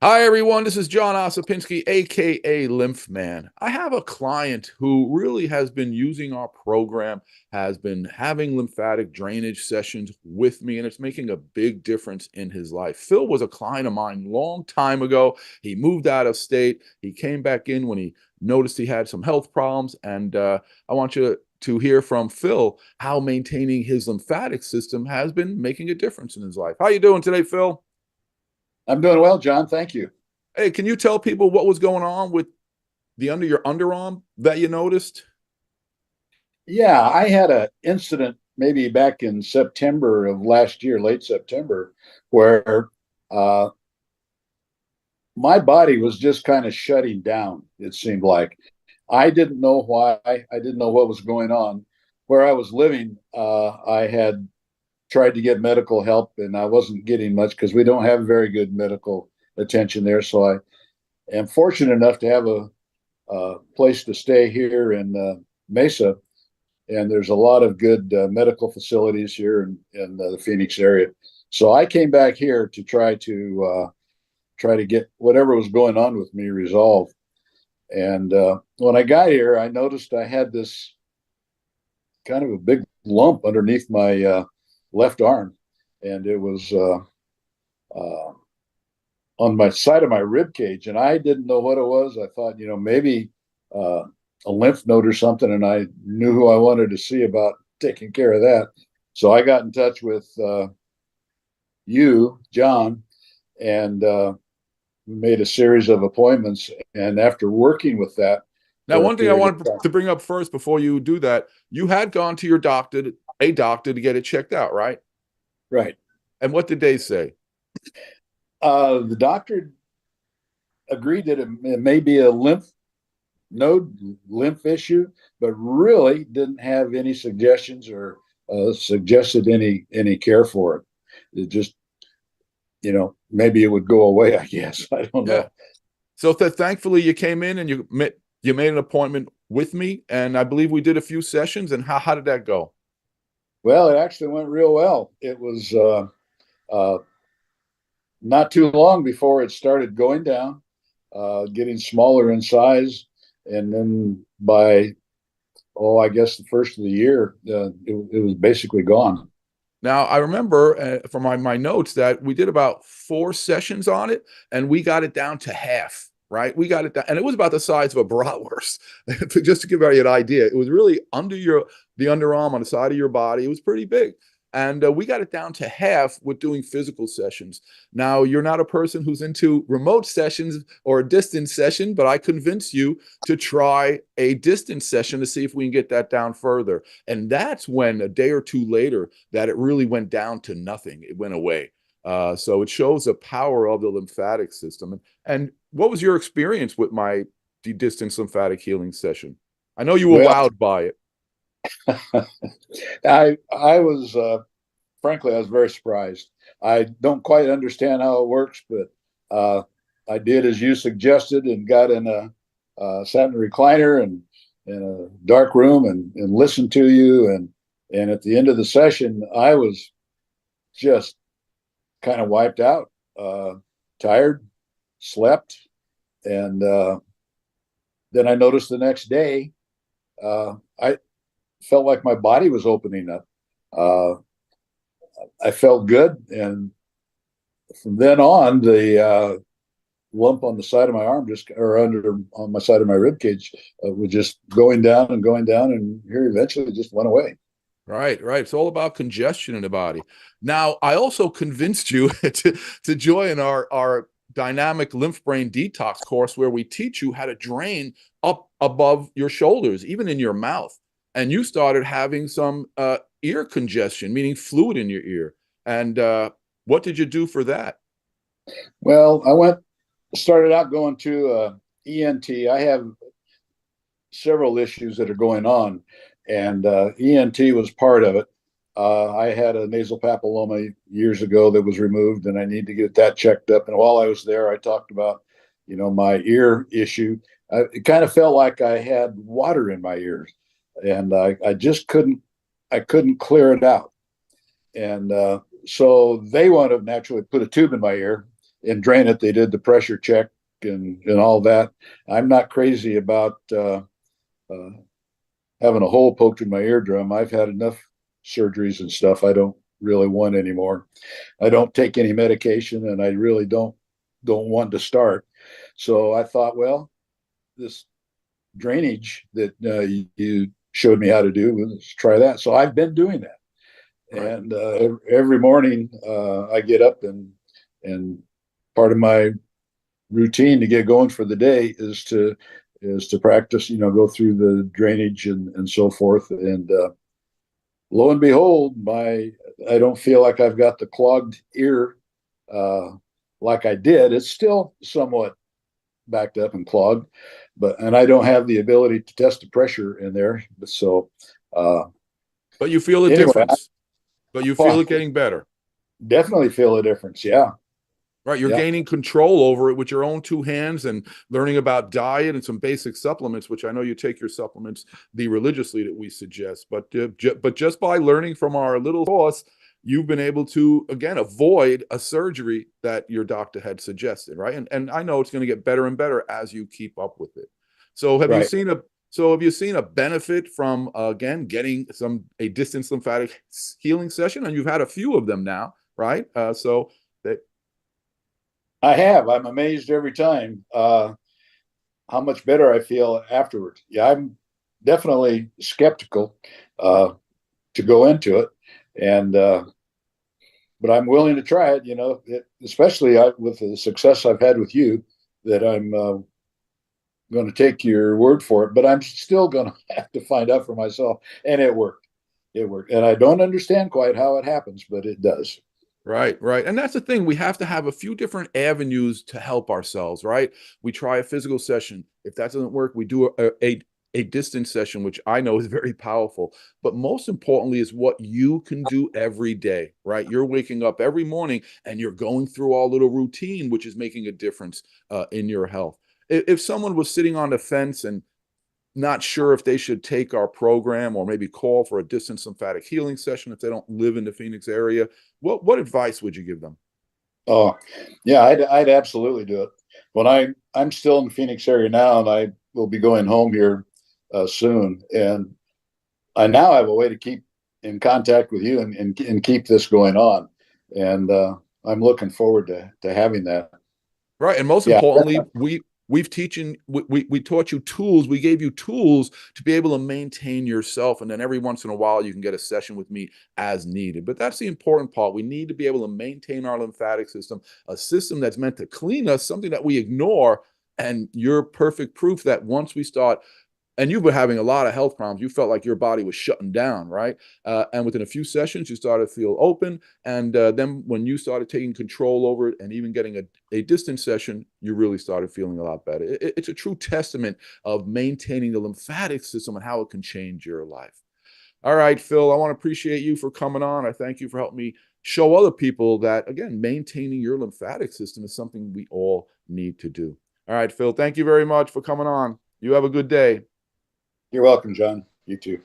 Hi, everyone. This is John Ossipinsky, aka Lymph Man. I have a client who really has been using our program, has been having lymphatic drainage sessions with me, and it's making a big difference in his life. Phil was a client of mine long time ago. He moved out of state. He came back in when he noticed he had some health problems, and I want you to hear from Phil how maintaining his lymphatic system has been making a difference in his life. How you doing today, Phil? I'm doing well, John. Thank you. Hey, can you tell people what was going on with the under your underarm that you noticed? Yeah, I had an incident maybe back in September of last year, late September, where uh, my body was just kind of shutting down, it seemed like. I didn't know why. I didn't know what was going on. Where I was living, I had tried to get medical help and I wasn't getting much because we don't have very good medical attention there. So I am fortunate enough to have a place to stay here in Mesa, and there's a lot of good medical facilities here in the Phoenix area. So I came back here to try to get whatever was going on with me resolved. And when I got here, I noticed I had this kind of a big lump underneath my left arm, and it was uh, on my side of my rib cage, and I didn't know what it was. I thought, maybe uh, a lymph node or something, and I knew who I wanted to see about taking care of that. So I got in touch with you, John, and we made a series of appointments. And after working with that Now, for a one thing I period of wanted time, to bring up first before you do that, you had gone to your doctor, a doctor, to get it checked out, right? right? And what did they say? The doctor agreed that it may be a lymph node lymph issue, but really didn't have any suggestions or suggested any care for it. It just, maybe it would go away. I guess I don't Yeah. know. So thankfully you came in and you made an appointment with me, and I believe we did a few sessions. And how did that go? Well, it actually went real well. It was uh, not too long before it started going down, getting smaller in size, and then by I guess the first of the year, it was basically gone. Now, I remember from my notes that we did about 4 sessions on it, and we got it down to half, right? We got it down, and it was about the size of a bratwurst. Just to give you an idea, it was really under the underarm on the side of your body. It was pretty big, and we got it down to half with doing physical sessions. Now, you're not a person who's into remote sessions or a distance session, but I convinced you to try a distance session to see if we can get that down further. And that's when a day or two later that it really went down to nothing. It went away. So it shows the power of the lymphatic system. And what was your experience with my distance lymphatic healing session? I know you were Well, wowed by it. I was frankly I was very surprised. I don't quite understand how it works, but I did as you suggested and got in a sat in a recliner and in a dark room and listened to you and at the end of the session I was just kind of wiped out, tired, slept, and then I noticed the next day I felt like my body was opening up. Uh, I felt good, and from then on, the lump on the side of my arm, just or under on my side of my rib cage, was just going down, and here eventually it just went away. Right, right. It's all about congestion in the body. Now, I also convinced you to join our dynamic lymph-brain detox course where we teach you how to drain up above your shoulders, even in your mouth. And you started having some ear congestion, meaning fluid in your ear. And what did you do for that? Well, started out going to ENT. I have several issues that are going on, and ENT was part of it. I had a nasal papilloma years ago that was removed, and I need to get that checked up. And while I was there, I talked about, my ear issue. It kind of felt like I had water in my ears, and I just I couldn't clear it out. And so they want to naturally put a tube in my ear and drain it. They did the pressure check and all that. I'm not crazy about having a hole poked in my eardrum. I've had enough surgeries and stuff. I don't really want anymore. I don't take any medication, and I really don't want to start. So I thought, well, this drainage that you showed me how to do, let's try that. So I've been doing that, Right. and every morning I get up and part of my routine to get going for the day is to practice, go through the drainage and so forth. And lo and behold, I don't feel like I've got the clogged ear uh, like I did. It's still somewhat backed up and clogged, and I don't have the ability to test the pressure in there. So uh, But you feel a anyway, difference. But you feel I it getting better. definitely feel a difference. Yeah, Right. You're yeah, gaining control over it with your own two hands and learning about diet and some basic supplements, which I know you take your supplements the religiously that we suggest. But just by learning from our little course, you've been able to, again, avoid a surgery that your doctor had suggested. Right. And I know it's going to get better and better as you keep up with it. So have you right. seen a so have you seen a benefit from, again, getting a distance lymphatic healing session? And you've had a few of them now, right? So that I have. I'm amazed every time how much better I feel afterwards. Yeah, I'm definitely skeptical uh, to go into it, and but I'm willing to try it. Especially with the success I've had with you, that I'm going to take your word for it. But I'm still going to have to find out for myself. And it worked. It worked, and I don't understand quite how it happens, but it does. Right, right. And that's the thing. We have to have a few different avenues to help ourselves, right? We try a physical session. If that doesn't work, we do a distance session, which I know is very powerful. But most importantly is what you can do every day, right? You're waking up every morning and you're going through our little routine, which is making a difference in your health. If someone was sitting on the fence and not sure if they should take our program or maybe call for a distance lymphatic healing session if they don't live in the Phoenix area, what advice would you give them? Oh, yeah, I'd absolutely do it. When I'm still in the Phoenix area now, and I will be going home here soon, and I now have a way to keep in contact with you and keep this going on, and I'm looking forward to having that. Right. And most Yeah, importantly, we taught you tools. We gave you tools to be able to maintain yourself. And then every once in a while, you can get a session with me as needed. But that's the important part. We need to be able to maintain our lymphatic system, a system that's meant to clean us, something that we ignore. And you're perfect proof that once we start, and you've been having a lot of health problems. You felt like your body was shutting down, right? And within a few sessions, you started to feel open. And then when you started taking control over it and even getting a distance session, you really started feeling a lot better. It's a true testament of maintaining the lymphatic system and how it can change your life. All right, Phil, I want to appreciate you for coming on. I thank you for helping me show other people that, again, maintaining your lymphatic system is something we all need to do. All right, Phil, thank you very much for coming on. You have a good day. you're welcome, John. You too.